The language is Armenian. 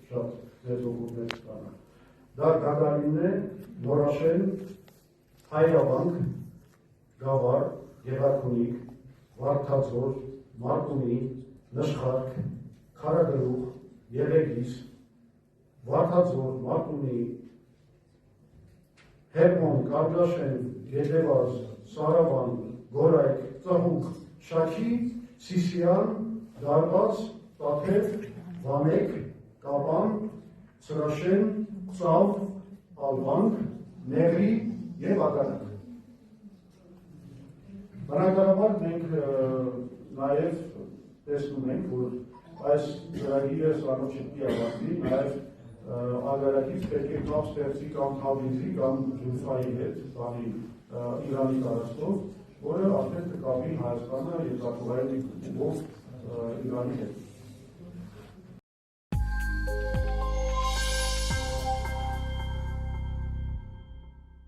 շատ ձեզողուրներ կան։ Դա Գագարինն է, Նորաշեն, Հայրավանք, Գավառ, Գեղարքունիք, Վարդաձոր, Մարտունի, Նշխարք, Քարագլուխ, Եղեգիս, Վարդաձոր, Մարտունի, Հերմոն, Կարգաշեն, Գետևազ, Սարավան, Գորայք, Ծաղուկ, Շաքի, Սիսիան, Դարբաց, Տաթև, Վանեկ, Կապան, Սրաշեն, Ծավ, Ալվանք, Նեղրի և Ակարանք։ Բնականաբար մենք նաև տեսնում ենք, որ այս ծրագիրը սրանով չպետք է ավարտվի, նաև ագարակից պետք է կամ ստեղծի կամ Թավրիզի կամ Ջուլֆայի հետ, բանի Իրանի տարածքով, որը արդեն կկապի Հայաստանը երկաթուղային ուղով Իրանի հետ։